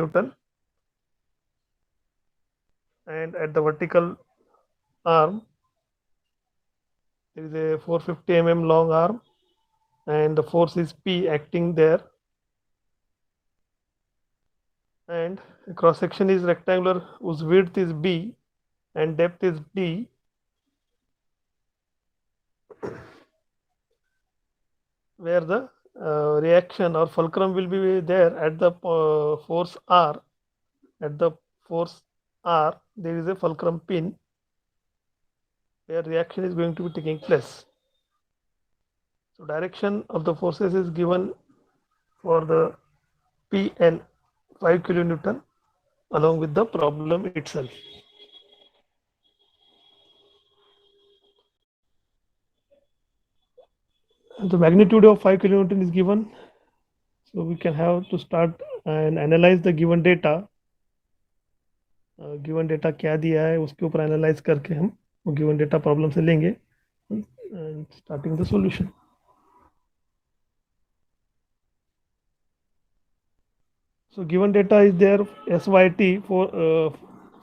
kilonewton, and at the vertical arm there is a 450 long arm, and the force is P acting there, and cross section is rectangular whose width is B and depth is D, where the reaction or fulcrum will be there at the force R. At the force R there is a fulcrum pin where reaction is going to be taking place. So direction of the forces is given for the P and 5 kilonewton along with the problem itself. The magnitude of 5 kilonewton is given, so we can have to start and analyze the given data. Given data क्या दिया है उसके ऊपर analyse करके हम वो given data problem से लेंगे and starting the solution. So given data is there SYT for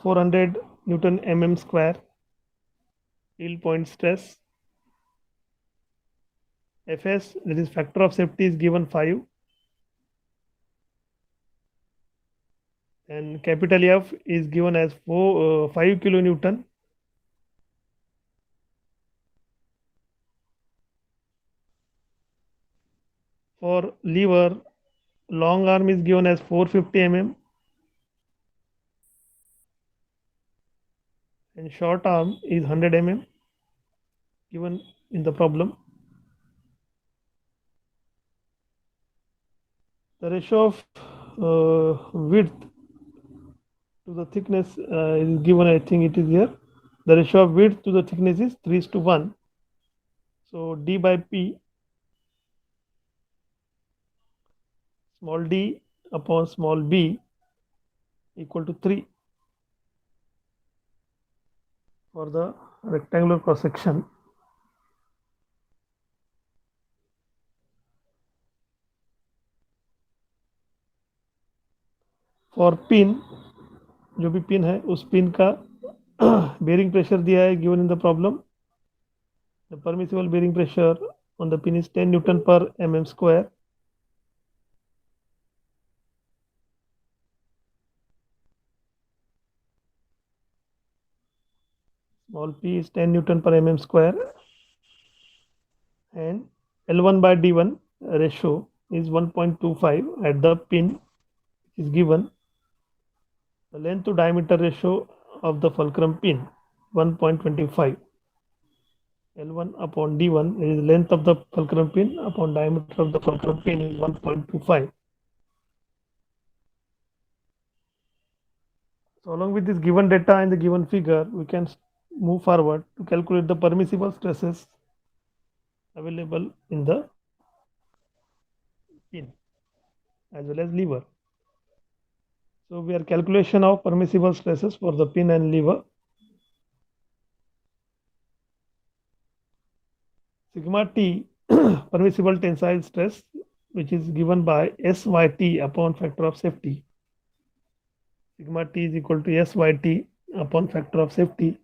400 Newton mm square, yield point stress, FS, that is factor of safety, is given 5, and capital F is given as 5 kilonewton. For lever, long arm is given as 450 mm and short arm is 100 mm given in the problem. The ratio of width to the thickness is given, I think it is here. The ratio of width to the thickness is 3:1. So D by P, small d upon small b, equal to 3 for the rectangular cross section. For pin, जो भी pin है उस pin का bearing pressure दिया है given in the problem. The permissible bearing pressure on the pin is 10 Newton per mm square. Small p is 10 Newton per mm square, and L1 by D1 ratio is 1.25 at the pin is given. The length to diameter ratio of the fulcrum pin 1.25. L1 upon D1 is length of the fulcrum pin upon diameter of the fulcrum pin is 1.25. So along with this given data and the given figure, we can move forward to calculate the permissible stresses available in the pin as well as lever. So we are calculation of permissible stresses for the pin and lever. Sigma T permissible tensile stress, which is given by SYT upon factor of safety. Sigma T is equal to SYT upon factor of safety.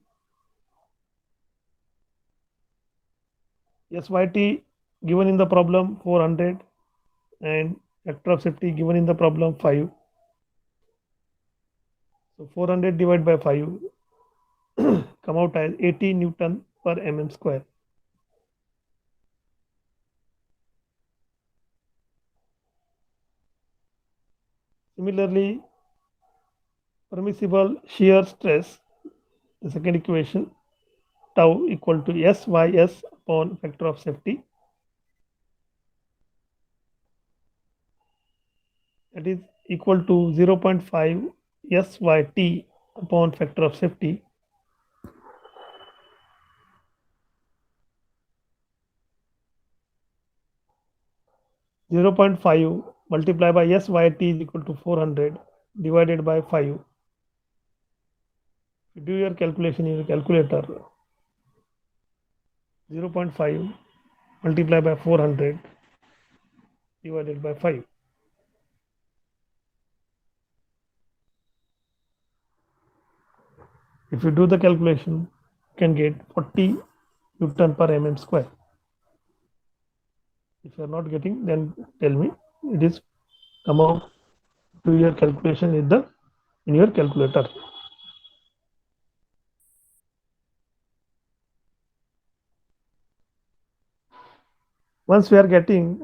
SYT given in the problem 400 and factor of safety given in the problem 5. So 400 divided by 5 come out as 80 Newton per mm square. Similarly, permissible shear stress, the second equation, tau equal to SYS upon factor of safety. That is equal to 0.5 SYT upon factor of safety. Zero 0.5 multiplied by SYT is equal to 400 divided by 5. You do your calculation in your calculator. 0.5 multiplied by 400 divided by 5. If you do the calculation, you can get 40 Newton per mm square. If you are not getting, then tell me. It is come out to your calculation in your calculator. Once we are getting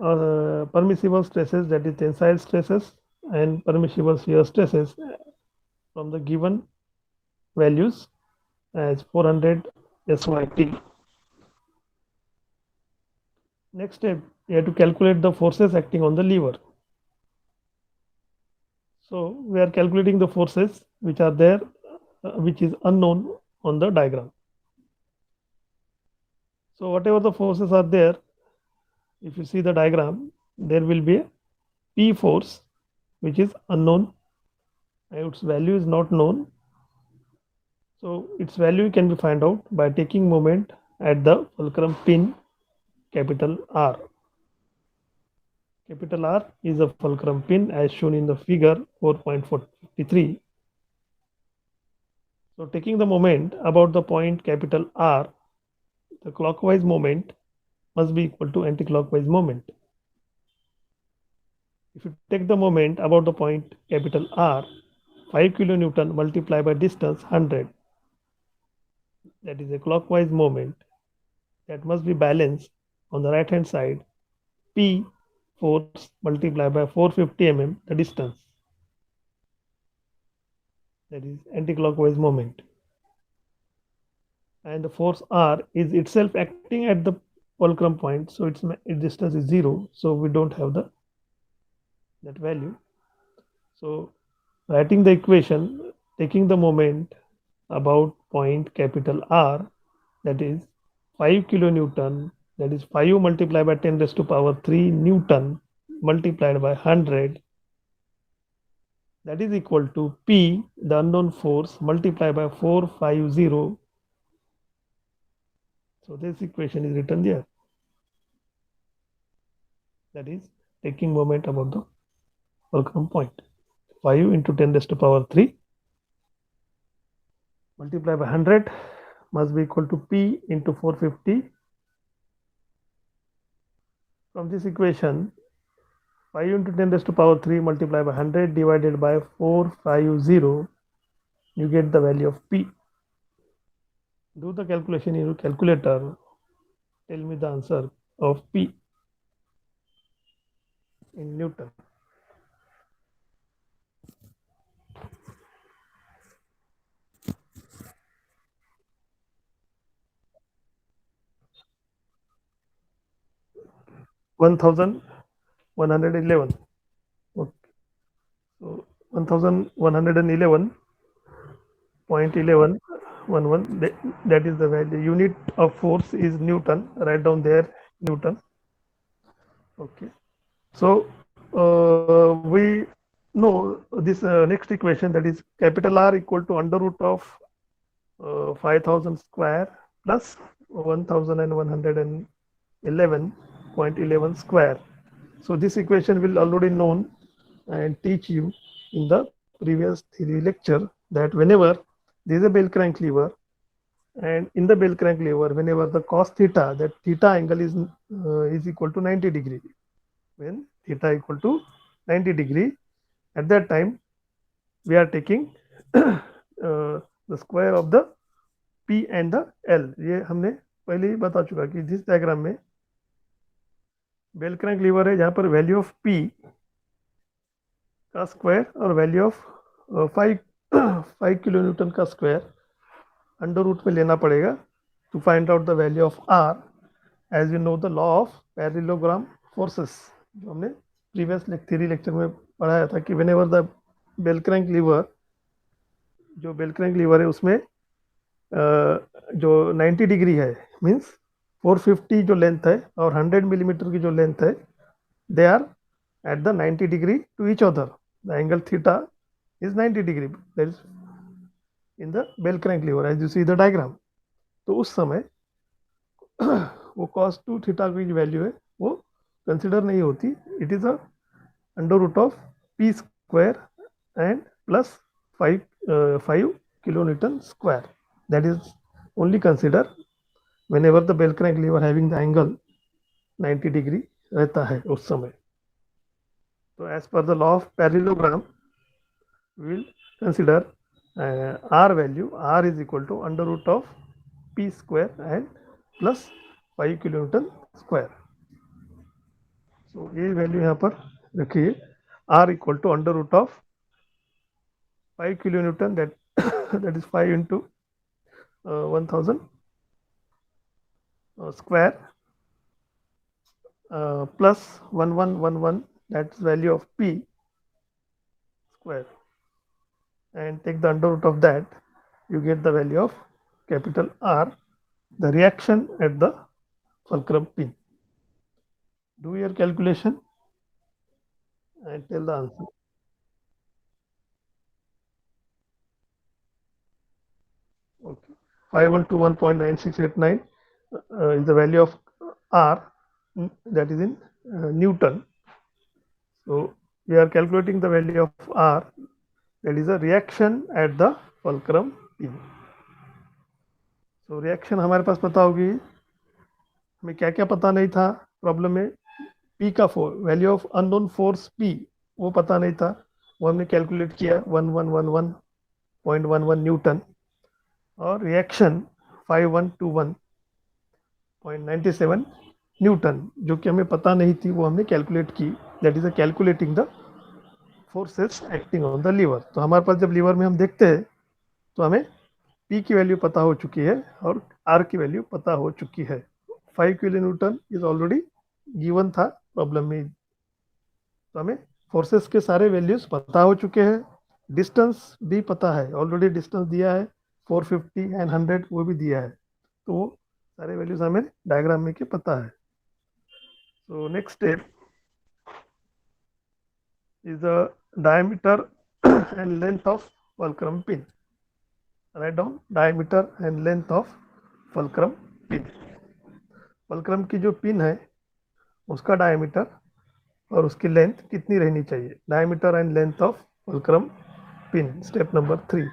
permissible stresses, that is tensile stresses and permissible shear stresses from the given values as 400 SYT. Next step, you have to calculate the forces acting on the lever. So we are calculating the forces which are there, which is unknown on the diagram. So whatever the forces are there, if you see the diagram, there will be a P force which is unknown and its value is not known. So its value can be found out by taking moment at the fulcrum pin capital R. Capital R is a fulcrum pin as shown in the figure 4.453. So taking the moment about the point capital R, the clockwise moment must be equal to anti-clockwise moment. If you take the moment about the point capital R, 5 kilonewton multiplied by distance 100, that is a clockwise moment, that must be balanced on the right hand side, P force multiplied by 450 mm the distance, that is anti-clockwise moment, and the force R is itself acting at the fulcrum point, so its distance is 0, so we don't have that value. So writing the equation, taking the moment about point capital R, that is 5 kilonewton, that is 5 multiplied by 10 raised to power 3 Newton multiplied by 100, that is equal to P, the unknown force, multiplied by 450. So this equation is written there. That is taking moment about the fulcrum point. 5 into 10 raised to power 3 multiplied by 100 must be equal to P into 450. From this equation, 5 into 10 raised to power 3 multiplied by 100 divided by 450, you get the value of P. Do the calculation in your calculator. Tell me the answer of P in Newton. $1,111. Okay. So 1,111.1111, that is the value. Unit of force is Newton. Write down there Newton. Okay. So we know this next equation, that is capital R equal to under root of 5,000 square plus 1,111.11 square. So this equation will already known and teach you in the previous theory lecture, that whenever there is a bell crank lever, and in the bell crank lever, whenever the cos theta, that theta angle is equal to 90 degree. When theta equal to 90 degree, at that time we are taking the square of the P and the L. ये हमने पहले ही बता चुका कि जिस diagram में bell crank lever है, जहाँ पर वैल्यू ऑफ P का स्क्वायर और वैल्यू ऑफ 5 किलो न्यूटन का स्क्वायर अंडर रूट में लेना पड़ेगा to find out the value of R, as you know the law of parallelogram forces, जो हमने प्रीवियस थ्योरी लेक्चर में पढ़ाया था कि whenever the bell crank lever, जो बेल क्रैंक लीवर है उसमें जो 90 डिग्री है, मीन्स 450 जो लेंथ है और 100 मिलीमीटर की जो लेंथ है, they are at the 90 degree to each other. The angle theta is 90 degree. That is in the bell crank lever, as you see the diagram. तो उस समय वो cos 2 थीटा की जो वैल्यू है वो कंसिडर नहीं होती. It is a under root of p² and plus 5 kilo newton square. that is only consider whenever the bell crank lever having the angle 90 degree रहता है उस समय. So as per the law of parallelogram, we will consider R value. R is equal to under root of P square and plus 5 kilonewton square. So ये value यहाँ पर रखिए, R equal to under root of 5 kilonewton, that is 5 into 1000 square plus 1111, that's value of P square, and take the under root of that, you get the value of capital R, the reaction at the fulcrum pin. Do your calculation and tell the answer. Okay, 5121.9689 is the value of R, that is in Newton. So we are calculating the value of R, that is a reaction at the fulcrum pin. So reaction हमारे पास पता होगी, हमें क्या क्या पता नहीं था problem में. P का value of unknown force P वो पता नहीं था, वो हमने कैलकुलेट किया 1111.11 न्यूटन, और रिएक्शन 5121.97 न्यूटन जो कि हमें पता नहीं थी, वो हमने कैलकुलेट की. That is a calculating the forces acting on the lever. तो हमारे पास जब लीवर में हम देखते हैं तो हमें P की वैल्यू पता हो चुकी है और R की वैल्यू पता हो चुकी है. 5 kilo Newton is already given था प्रॉब्लम में, तो हमें फोर्सेस के सारे वैल्यूज पता हो चुके हैं. डिस्टेंस भी पता है, ऑलरेडी डिस्टेंस दिया है 450 एंड 100 वो भी दिया है, तो वो सारे वैल्यूज हमें डायग्राम में के पता है. So next step is the diameter and length of fulcrum pin. Write down diameter and length of fulcrum pin. fulcrum की जो पिन है उसका डायमीटर और उसकी लेंथ कितनी रहनी चाहिए. Diameter and length of fulcrum pin, step number 3.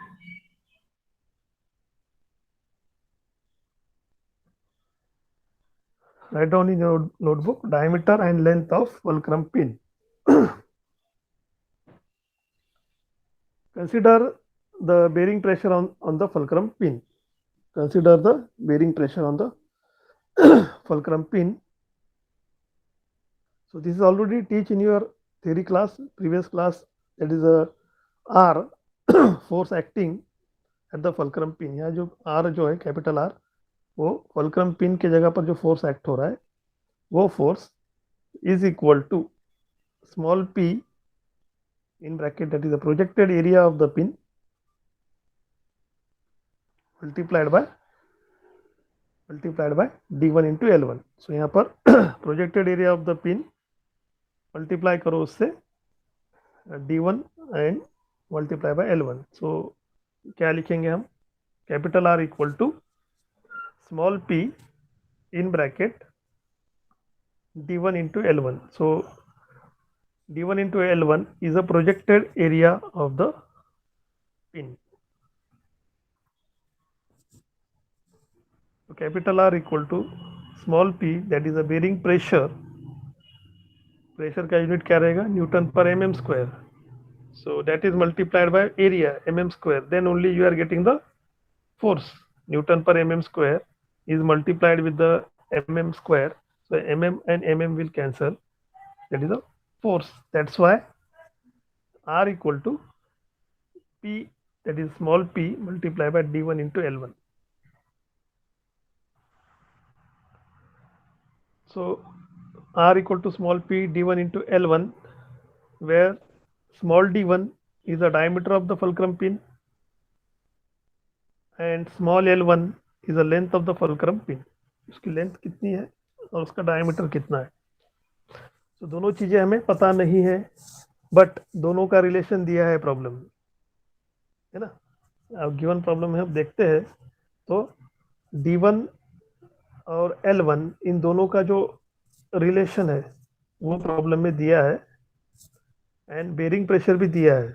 Write down in your notebook diameter and length of fulcrum pin. Consider the bearing pressure on the fulcrum pin. Consider the bearing pressure on the fulcrum pin. So this is already teach in your theory class, previous class, that is a R force acting at the fulcrum pin. यहाँ जो R जो है capital R, वो fulcrum pin के जगह पर जो force act हो रहा है वो force is equal to small p in bracket, that is the projected area of the pin multiplied by d1 into L1. So यहाँ पर projected area of the pin multiply करो उससे d1 and multiply by L1. सो क्या लिखेंगे हम, capital R equal to small p in bracket d1 into L1. So d1 into L1 is a projected area of the pin. So capital R equal to small p, that is a bearing pressure. Pressure का unit क्या रहेगा, Newton पर mm square. So that is multiplied by area mm square. Then only you are getting the force. Newton per mm square is multiplied with the mm square. So mm and mm will cancel. That is the force. That's why R equal to P, that is small p multiplied by d1 into L1. So R equal to small p d1 into L1, where small d1 is the diameter of the fulcrum pin and small L1 is the length of the fulcrum pin. उसकी length कितनी है और उसका diameter कितना है. तो दोनों चीजें हमें पता नहीं है, बट दोनों का रिलेशन दिया है प्रॉब्लम में, है ना. अब गिवन प्रॉब्लम में हम देखते हैं तो d1 और L1 इन दोनों का जो रिलेशन है वो प्रॉब्लम में दिया है, एंड बेरिंग प्रेशर भी दिया है,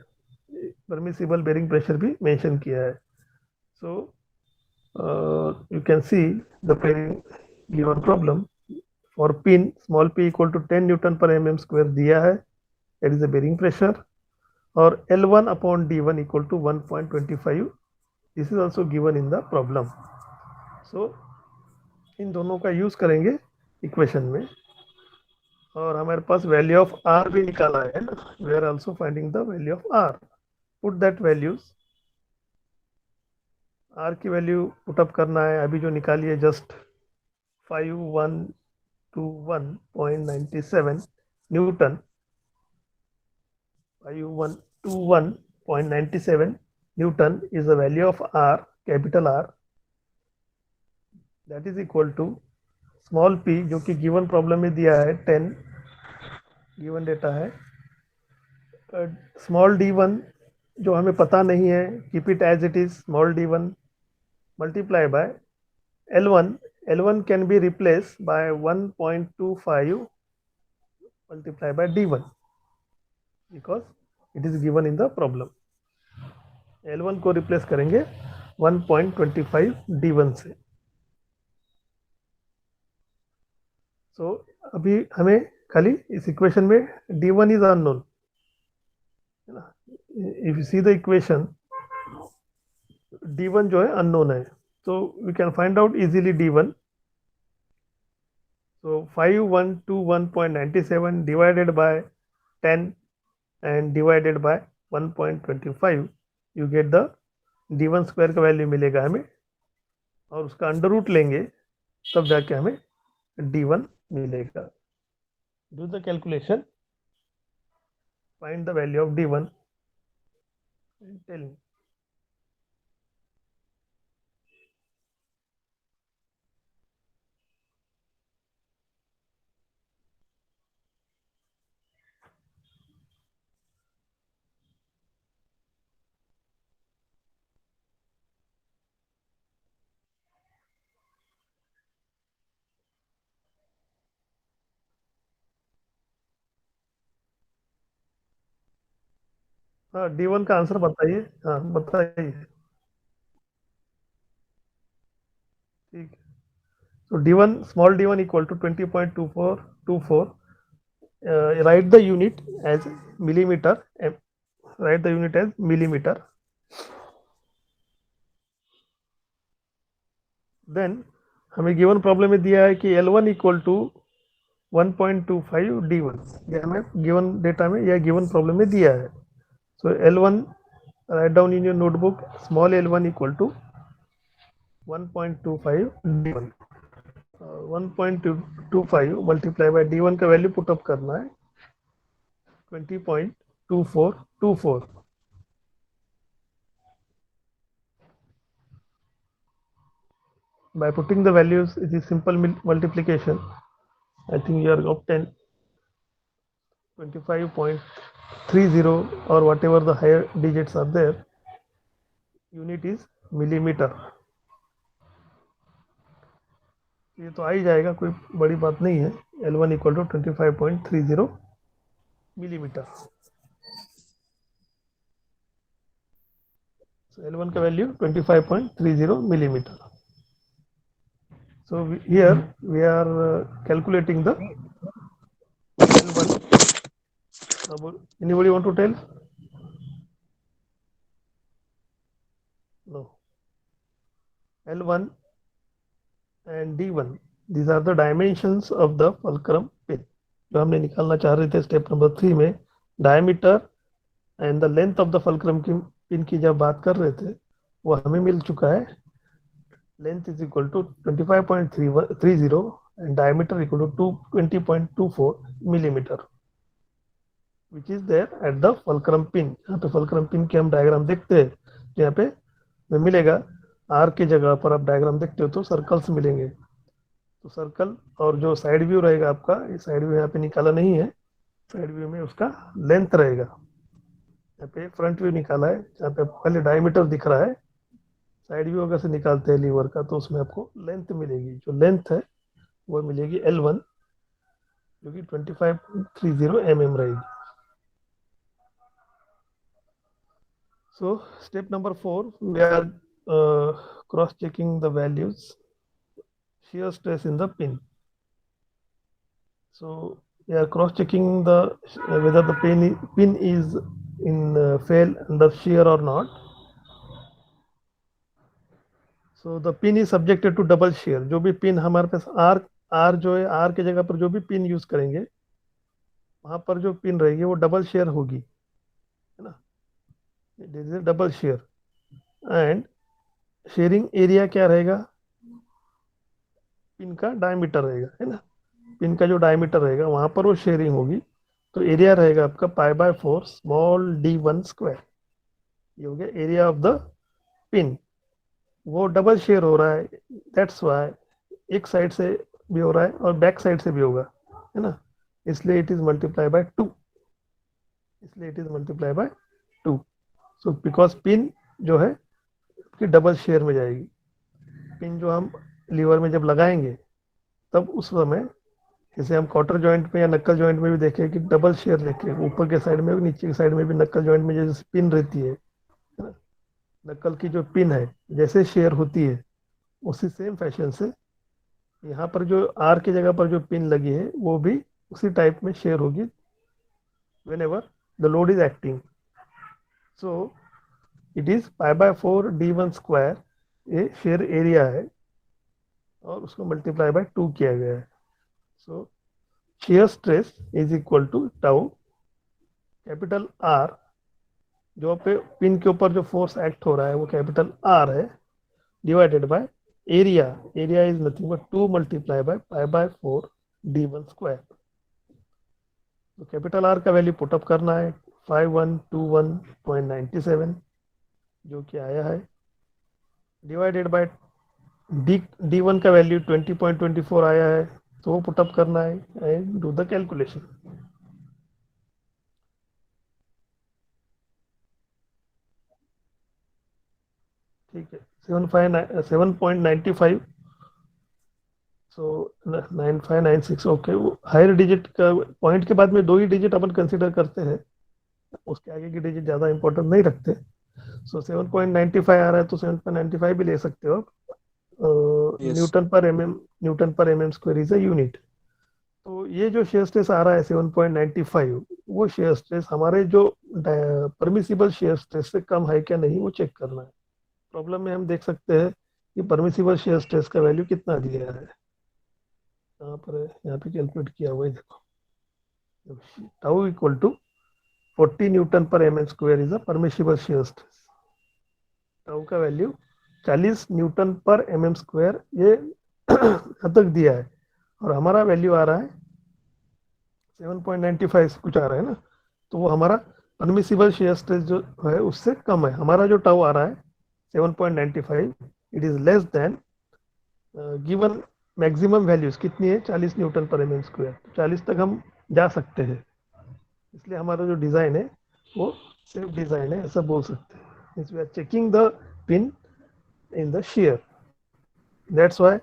परमिसिबल बेरिंग प्रेशर भी मेंशन किया है. सो You can see the given problem for pin small p equal to 10 Newton per mm square दिया है, that is the bearing pressure, और L1 upon D1 equal to 1.25, this is also given in the problem. So इन दोनों का use करेंगे equation में, और हमारे पास value of are भी निकाला है ना, we are also finding the value of R. Put that values, R की वैल्यू पुटअप करना है, अभी जो निकाली है just 5121.97 newton, 5121.97 newton is the value of R, capital R, that is equal to small p जो कि गिवन प्रॉब्लम में दिया है 10, गिवन डेटा है, स्मॉल d1 जो हमें पता नहीं है, keep it as it is, small d1 multiply by L1. L1 can be replaced by 1.25 multiply by d1 because it is given in the problem. L1 को रिप्लेस करेंगे 1.25 d1 से. सो अभी हमें खाली इस इक्वेशन में d1 इज अननोन, है ना. If you see the equation, d1 जो है अननोन है, so we can find out easily d1. So 5121.97 divided by 10 and divided by 1.25, you get the d1 square का वैल्यू मिलेगा हमें, और उसका अंडर रूट लेंगे तब जाके हमें d1 मिलेगा. Do the calculation, find the value of d1 and tell me. हाँ, d1 का आंसर बताइए. हाँ बताइए. ठीक है. So d1, small d1 equal to 20.2424. Write the unit as millimeter. Write the unit as millimeter. Then हमें given problem में दिया है कि L1 इक्वल टू 1.25 d1, ये हमें गिवन डेटा में या गिवन प्रॉब्लम में दिया है. So L1, write down in your notebook, small L1 equal to 1.25 d1. 1.25 multiply by d1 का वैल्यू पुटअप करना है 20.2424. By putting the values, it is simple multiplication. I think you are obtained 25.30 or whatever the higher digits are there. Unit is millimeter. ये तो आ ही जाएगा, कोई बड़ी बात नहीं है. L1 equal to 25.30 millimetre. So L1 का value 25.30 millimeter. So here we are calculating the L1. Anybody want to tell? No. L1 and D1, these are the dimensions of the fulcrum pin. जो हमने निकालना चाह रहे थे step number 3 में, diameter and the length of the fulcrum की pin की जब बात कर रहे थे, वो हमें मिल चुका है. Length is equal to 25.30 and diameter equal to 20.24 millimeter, which is there at the fulcrum pin. यहाँ पे fulcrum pin के हम डायग्राम देखते हैं, यहाँ पे मिलेगा आर की जगह पर आप डायग्राम देखते हो तो सर्कल्स मिलेंगे. तो सर्कल और जो साइड व्यू रहेगा आपका, ये साइड व्यू यहाँ पे निकाला नहीं है, साइड व्यू में उसका लेंथ रहेगा. यहाँ पे फ्रंट व्यू निकाला है, यहाँ पे पहले डायमीटर दिख रहा है, साइड व्यू अगर से निकालते हैं लीवर का तो उसमें आपको लेंथ मिलेगी. जो लेंथ है वो मिलेगी L1, जो कि 25.30 mm रहेगी. So step number 4, we are cross checking the values shear stress in the pin. So we are cross checking the whether the pin is in fail under shear or not. So the pin is subjected to double shear. जो भी pin हमारे पास are जो है, are की जगह पर जो भी पिन यूज करेंगे वहां पर जो पिन रहेगी वो डबल शेयर होगी, है ना, this is double share. And sharing area क्या रहेगा, पिन का डायमीटर रहेगा, है ना, पिन का जो डायमीटर रहेगा वहां पर वो शेयरिंग होगी। तो एरिया रहेगा आपका π/4 स्मॉल d1 स्क्वायर, ये हो गया एरिया ऑफ द पिन। वो डबल शेयर हो रहा है, दैट्स वाई एक साइड से भी हो रहा है और बैक साइड से भी होगा, है ना, इसलिए इट इज मल्टीप्लाई बाय 2, इसलिए it is multiply by 2। So because pin जो है कि डबल शेयर में जाएगी। पिन जो हम लीवर में जब लगाएंगे तब उस समय जैसे हम क्वार्टर जॉइंट में या नक्कल जॉइंट में भी देखें कि डबल शेयर लेके ऊपर के साइड में नीचे की साइड में भी नक्कल जॉइंट में जैसे पिन रहती है ना, नक्कल की जो पिन है जैसे शेयर होती है उसी सेम फैशन से यहाँ पर जो आर की जगह पर जो पिन लगी है वो भी उसी टाइप में शेयर होगी whenever the load is acting. So it is π/4 d1 square, ये शेयर एरिया है और उसको मल्टीप्लाई बाय 2 किया गया है। So shear stress is equal to tau capital R, जो पे पिन के ऊपर जो फोर्स एक्ट हो रहा है वो कैपिटल आर है, divided by area, area is nothing but 2 multiply by π/4 d1 square. तो कैपिटल आर का वैल्यू पुटअप करना है 5121.97 जो कि आया है, डिवाइडेड बाय d1 का वैल्यू 20.24 आया है, तो वो पुटअप करना है एंड डू द कैलकुलेशन। ठीक है, 7.95, सो 9596, ओके। हायर डिजिट का पॉइंट के बाद में 2 ही डिजिट अपन कंसिडर करते हैं, उसके आगे की डिजिट ज़्यादा इंपॉर्टेंट नहीं रखते। सो 7.95 आ रहा है तो 7.95 भी ले सकते हो। Yes. Newton per M square is a unit. तो ये जो शेयर स्ट्रेस आ रहा है 7.95, वो शेयर स्ट्रेस हमारे जो परमिसिबल शेयर स्ट्रेस से कम है क्या नहीं वो चेक करना है। प्रॉब्लम में हम देख सकते हैं कि परमिसिबल शेयर स्ट्रेस का वैल्यू कितना दिया है, यहाँ पर यहाँ पे कैलकुलेट किया हुआ है, देखो tau equal to 40 newton per M square is a permissible shear stress. Tau का value 40 newton per M square ये यहाँ तक दिया है और हमारा वैल्यू आ रहा है 7.95 कुछ आ रहा है ना, तो वो हमारा परमिसिबल शेयर स्ट्रेस जो है उससे कम है। हमारा जो टाउ आ रहा है 7.95, it is less than given maximum values कितनी है 40 न्यूटन पर एम स्क्वायर, 40 तक हम जा सकते हैं, इसलिए हमारा जो डिज़ाइन है वो सेफ डिज़ाइन है ऐसा बोल सकते हैं। We are checking the pin in the shear, that's why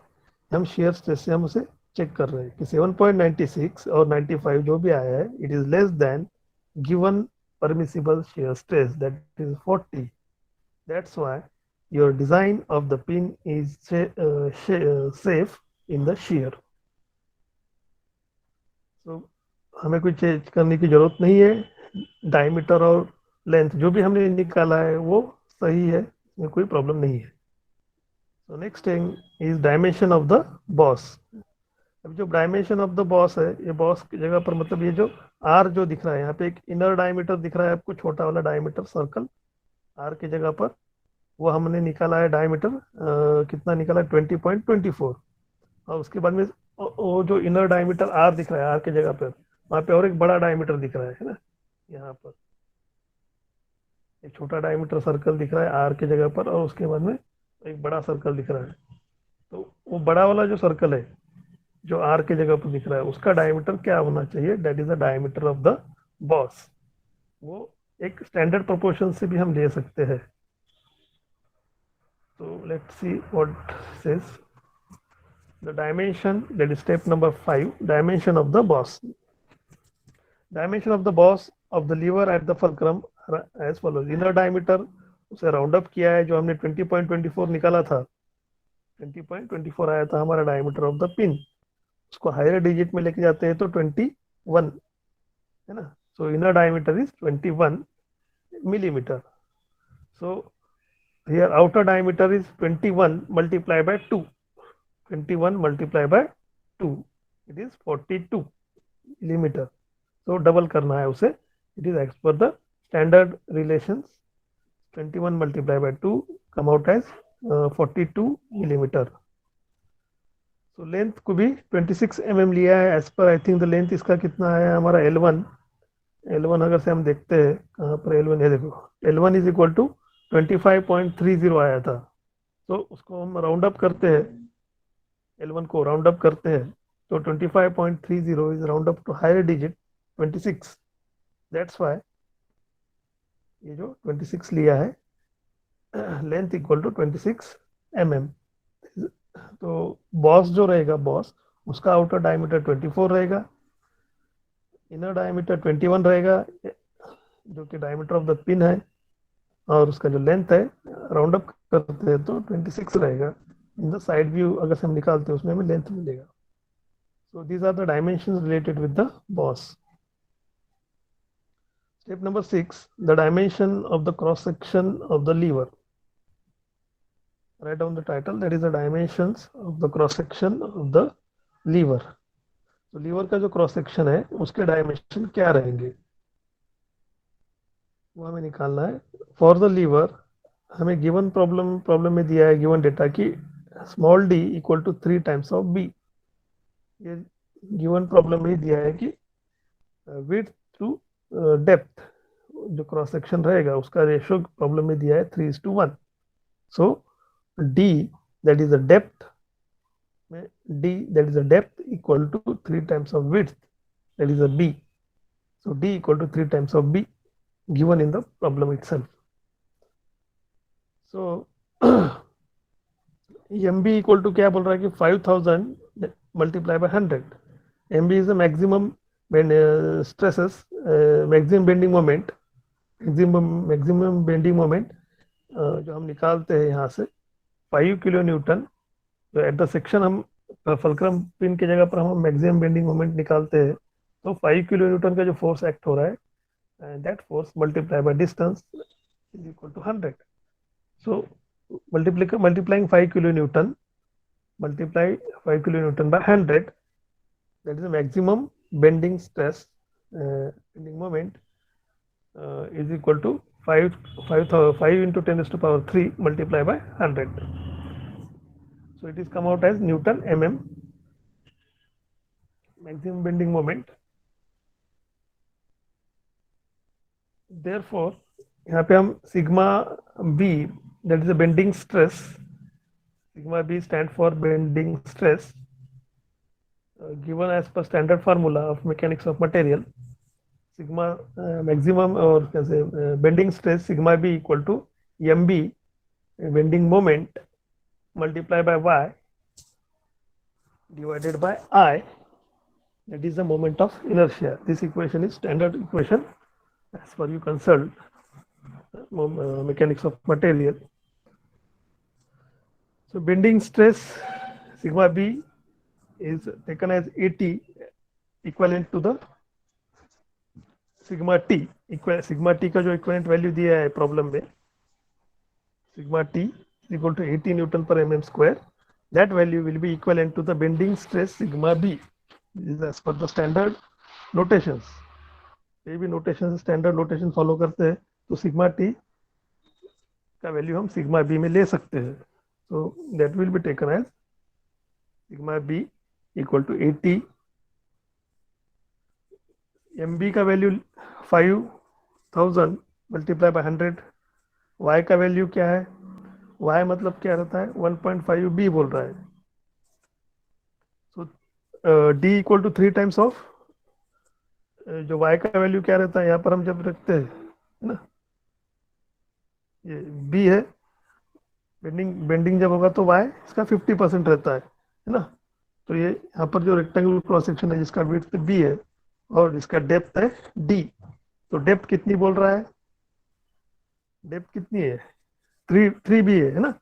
हम शेयर स्ट्रेस से हम उसे चेक कर रहे हैं कि 7.96 और 95 जो भी आया है it is less than given permissible shear stress that is 40, that's why your design of the pin is safe in the shear. So हमें कुछ चेंज करने की जरूरत नहीं है, डायमीटर और लेंथ जो भी हमने निकाला है वो सही है, इसमें कोई प्रॉब्लम नहीं है। So next thing is dimension of the boss. अब जो डायमेंशन ऑफ द बॉस है, ये बॉस की जगह पर मतलब ये जो आर जो दिख रहा है यहाँ पे एक इनर डायमीटर दिख रहा है आपको, छोटा वाला डायमीटर सर्कल आर की जगह पर, वो हमने निकाला है डायमीटर कितना निकाला है 20.24, और उसके बाद में वो जो इनर डायमीटर आर दिख रहा है आर की जगह पर, वहाँ पे और एक बड़ा डायमीटर दिख रहा है ना, यहाँ पर एक छोटा डायमीटर सर्कल दिख रहा है आर की जगह पर और उसके बाद में एक बड़ा सर्कल दिख रहा है। तो वो बड़ा वाला जो सर्कल है जो आर के जगह पर दिख रहा है उसका डायमीटर क्या होना चाहिए, that is the diameter of the boss. वो एक स्टैंडर्ड प्रोपोर्शन से भी हम ले सकते हैं। तो let's see what says the dimension, that is step number 5, dimension of the boss. Dimension of the boss of the lever at the fulcrum as follows: inner diameter उसे राउंड अप किया है, जो हमने 20.24 निकाला था, 20.24 आया था हमारा डायमीटर ऑफ द पिन, उसको हायर डिजिट में लेके जाते हैं तो 21 है ना। सो inner diameter is 21 millimeter. So here outer diameter is 21 multiplied by 2. 21 multiplied by 2, it is 42 millimeter. So double करना है उसे. It is as per the standard relations. 21 multiplied by 2 come out as 42 millimeter. So length को भी 26 mm लिया है. As per I think the length इसका कितना है हमारा L1. L1 अगर से हम देखते हैं कहाँ पर L1 है, देखो L1 इज इक्वल टू 25.30 आया था. तो उसको हम राउंड अप करते हैं, L1 को राउंड अप करते हैं तो 25.30 is round up to higher digit 26. That's why ये जो 26 लिया है, लेंथ इक्वल टू 26 mm. तो बॉस जो रहेगा, बॉस उसका आउटर डायमीटर 24 रहेगा, इनर डायमीटर 21 रहेगा, जो कि डायमीटर ऑफ द पिन है, और उसका जो लेंथ है राउंड अप करते हैं तो 26 रहेगा. इन द साइड व्यू अगर से हम निकालते हैं उसमें हमें लेंथ मिलेगा. So these are the dimensions related with the boss. Step number 6, the dimension of the cross section of the lever. Write down the title, that is the dimensions of the cross section of the lever. तो lever का जो cross section है उसके dimension क्या रहेंगे वो हमें निकालना है. फॉर द लीवर हमें गिवन प्रॉब्लम में दिया है गिवन डेटा की small D equal to 3 times of B. ये गिवन प्रॉब्लम में दिया है कि विड्थ टू डेप्थ जो क्रॉस सेक्शन रहेगा उसका रेशियो प्रॉब्लम में दिया है 3:1. So D that is the depth में d that is the depth equal to 3 times of width, that is a b. So d equal to 3 times of b given in the problem itself. So mb equal to क्या बोल रहा है कि 5000 multiplied by 100. mb is the maximum stresses, maximum bending moment, maximum bending moment जो हम निकालते हैं यहाँ से 5 किलो न्यूटन. तो एट द सेक्शन हम फुलक्रम पिन की जगह पर हम मैक्सिमम बेंडिंग मोमेंट निकालते हैं तो 5 किलो न्यूटन का जो फोर्स एक्ट हो रहा है, that force multiply by distance is equal to 100. So multiplying 5 kilo newton multiply 5 kilo newton by 100, that is the maximum bending stress bending moment is equal to 5 into 10⁻³ multiplied by 100. So it is come out as Newton mm, maximum bending moment. Therefore यहाँ पे हम sigma b, that is a bending stress, sigma b stand for bending stress, given as per standard formula of mechanics of material. Sigma maximum और कैसे bending stress sigma b equal to mb bending moment multiplied by y divided by I, that is the moment of inertia. This equation is standard equation as per you consult mechanics of material. So bending stress sigma b is taken as 80 equivalent to the sigma t. sigma t का जो equivalent value दिया है problem में, sigma t is equal to 80 Newton per mm square. That value will be equivalent to the bending stress sigma b. This is as per the standard notations. ये भी notation standard notation follow करते हैं तो sigma T का value हम sigma B में ले सकते हैं. तो that will be taken as sigma B equal to 80. M B का वैल्यू 5000 मल्टीप्लाई बाय 100. वाई का वैल्यू क्या है, वाई मतलब क्या रहता है 1.5 बी बोल रहा है. So D equal to 3 times of जो y का वैल्यू क्या रहता है यहाँ पर हम जब रखते हैं है ना, ये b है, बेंडिंग जब होगा तो y इसका 50% रहता है ना. तो ये यहाँ पर जो रेक्टेंगुलर क्रॉस सेक्शन है जिसका विड्थ b है और इसका डेप्थ है d. तो डेप्थ कितनी बोल रहा है, डेप्थ कितनी है थ्री बी है ना,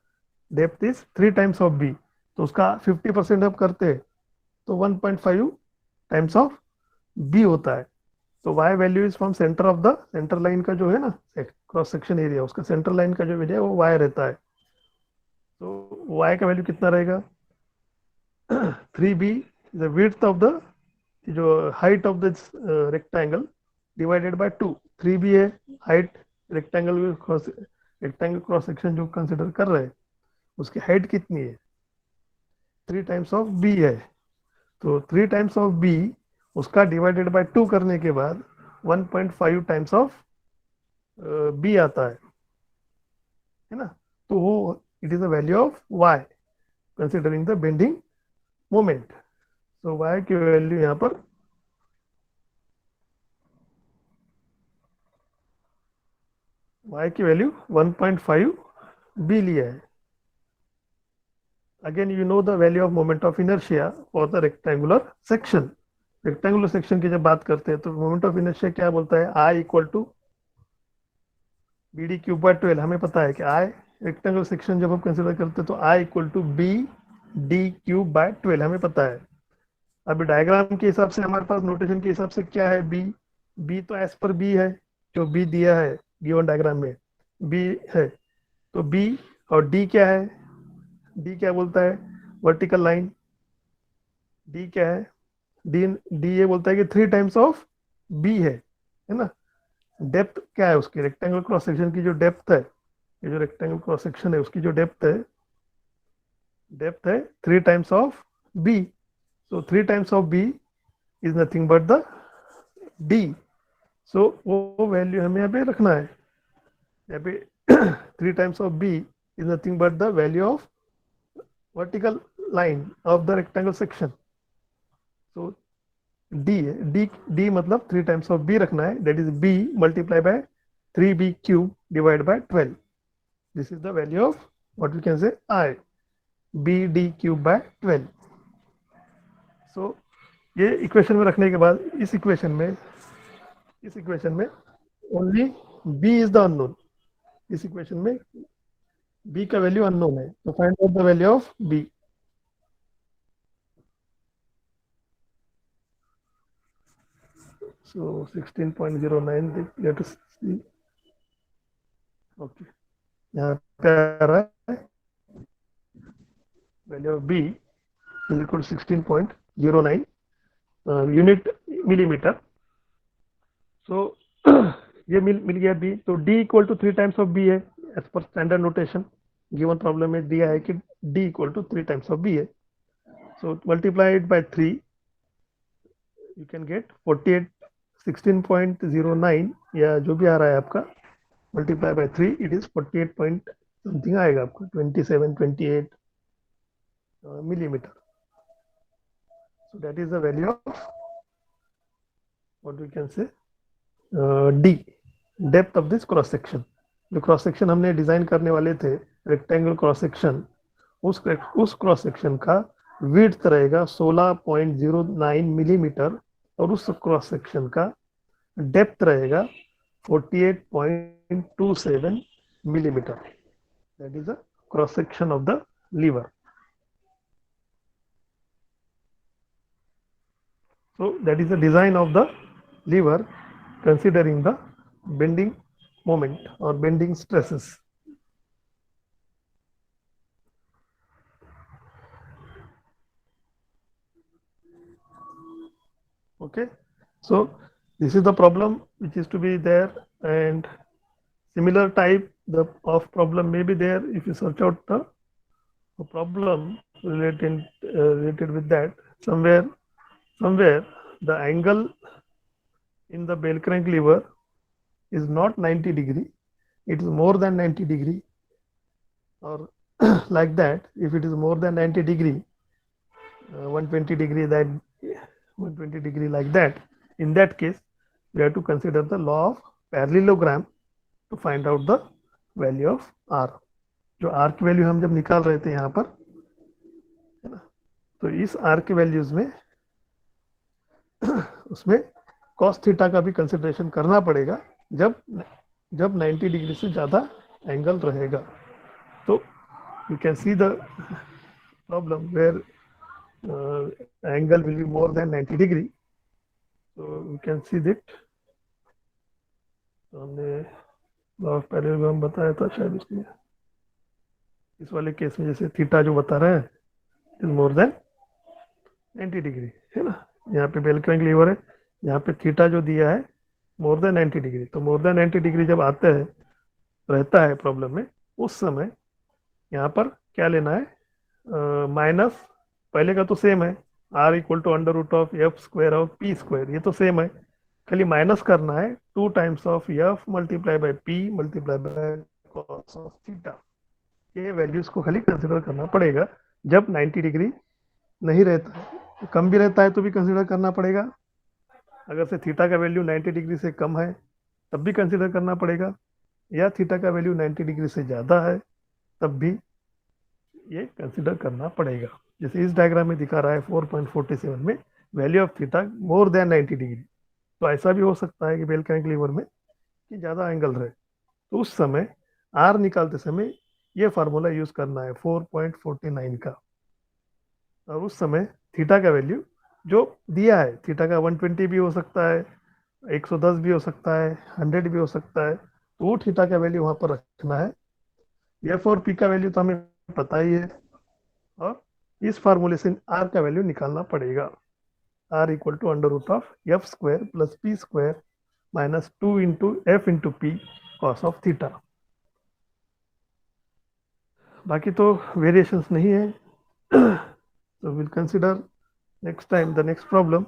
depth is 3 times of B, तो उसका 50% अब करते हैं तो 1.5 टाइम्स ऑफ बी होता है। तो y value is from centre of the centre line का जो है ना क्रॉस सेक्शन एरिया, उसका सेंटर लाइन का जो एरिया है वो y रहता है। तो y का वैल्यू कितना रहेगा, 3b the width of the, जो height of the rectangle divided by 2, 3b है हाइट, रेक्टेंगल क्रॉस सेक्शन जो कंसिडर कर रहे हैं उसकी हाइट कितनी है, 3 टाइम्स ऑफ b है, तो 3 टाइम्स ऑफ b उसका डिवाइडेड बाय 2 करने के बाद 1.5 टाइम्स ऑफ b आता है ना। तो वो it is the value of y considering the bending moment. तो y की वैल्यू यहाँ पर y की वैल्यू 1.5 b लिया है। Again you know the value of moment of inertia for the rectangular section. Rectangular section की जब बात करते हैं तो मोमेंट ऑफ इनर्शिया क्या बोलता है, I equal to B D cube by 12। हमें पता है कि I रेक्टेंगुलर सेक्शन जब हम कंसिडर करते हैं तो I equal to B D cube by 12 हमें पता है। अभी डायग्राम के हिसाब से हमारे पास नोटेशन के हिसाब से क्या है, बी तो एज पर बी है, जो बी दिया है गिवन डायग्राम में बी है, तो बी और डी क्या है, डी क्या बोलता है वर्टिकल लाइन, डी क्या है, डी डी ये बोलता है कि 3 टाइम्स ऑफ बी है ना। डेप्थ क्या है उसकी, रेक्टेंगल क्रॉस सेक्शन की जो डेप्थ है, ये जो रेक्टेंगल क्रॉस सेक्शन है उसकी जो डेप्थ है 3 times of B. So 3 times of b is nothing but the d. So वो वैल्यू हमें यहाँ पे रखना है, यहाँ पे 3 times of b is nothing but the value of vertical line of the rectangle section. So d मतलब 3 times of b रखना है, that is b multiplied by 3b cube divided by 12. This is the value of what we can say I, b d cube by 12. So ये equation में रखने के बाद इस equation में only b is the unknown, इस equation में b का वैल्यू अननोन है, तो find out the value of b। So 16.09 let us see, okay यहाँ पे आ रहा है value of b is equal 16.09 unit millimetre. So ये मिल गया b, तो d equal to 3 times of b है as per standard notation. Given problem में दिया है कि d equal to 3 times of b है, so multiplied by 3 you can get 48, 16.09 या जो भी आ रहा है आपका multiply by 3 it is 48 point something आएगा आपको 27-28 millimeter. So that is the value of what we can say D, depth of this cross section. जो क्रॉस सेक्शन हमने डिजाइन करने वाले थे रेक्टेंगल क्रॉस सेक्शन, उस क्रॉस सेक्शन का width रहेगा 16.09 मिलीमीटर और उस क्रॉस सेक्शन का डेप्थ रहेगा 48.27 millimeter. That is the cross section of the lever. So that is the design of the lever considering the bending moment or bending stresses. Okay, so this is the problem which is to be there, and similar type of problem may be there if you search out the problem related with that. Somewhere the angle in the bell crank lever is not 90 degree, it is more than 90 degree, or like that. If it is more than 90 degree, 120 degree, that 120 degree like that, in that case we have to consider the law of parallelogram to find out the value of r. जो r की value हम जब निकाल रहे थे यहाँ पर, है ना, तो इस r के वैल्यूज में उसमें cos थीटा का भी कंसिडरेशन करना पड़ेगा जब 90 डिग्री से ज़्यादा एंगल रहेगा। So you can see the problem where angle will be more than 90 degree. So you can see that हमने लॉ ऑफ पैरेललोग्राम बताया था शायद इसमें, इस वाले केस में जैसे थीटा जो बता रहे हैं इज मोर देन 90 डिग्री, है ना। यहाँ पे बेल क्रैंक लीवर है, यहाँ पे थीटा जो दिया है मोर देन 90 डिग्री। तो मोर देन 90 डिग्री जब आता है रहता है प्रॉब्लम में, उस समय यहाँ पर क्या लेना है, माइनस पहले का तो सेम है, R equal to under root of F square of P square, ये तो सेम है, खाली माइनस करना है 2 times of F multiply by P multiply by cos of theta. ये वैल्यूज को खाली कंसिडर करना पड़ेगा जब 90 डिग्री नहीं रहता है, कम भी रहता है तो भी कंसिडर करना पड़ेगा, अगर से थीटा का वैल्यू 90 डिग्री से कम है तब भी कंसिडर करना पड़ेगा, या थीटा का वैल्यू 90 डिग्री से ज़्यादा है तब भी ये कंसिडर करना पड़ेगा। जैसे इस डायग्राम में दिखा रहा है 4.47 में value of theta more than 90 degree, तो ऐसा भी हो सकता है कि बेल क्रैंक लीवर में कि ज़्यादा एंगल रहे, तो उस समय आर निकालते समय ये फार्मूला यूज करना है 4.49 का, और उस समय थीटा का वैल्यू जो दिया है, थीटा का 120 भी हो सकता है, 110 भी हो सकता है, 100 भी हो सकता है, तो वो थीटा का वैल्यू वहाँ पर रखना है। एफ और पी का वैल्यू तो हमें पता ही है, और इस फार्मूले से आर का वैल्यू निकालना पड़ेगा, R equal to under root of F square plus P square minus 2 into F into P cos of theta. बाकी तो वेरिएशंस नहीं है। So we'll consider next time the next problem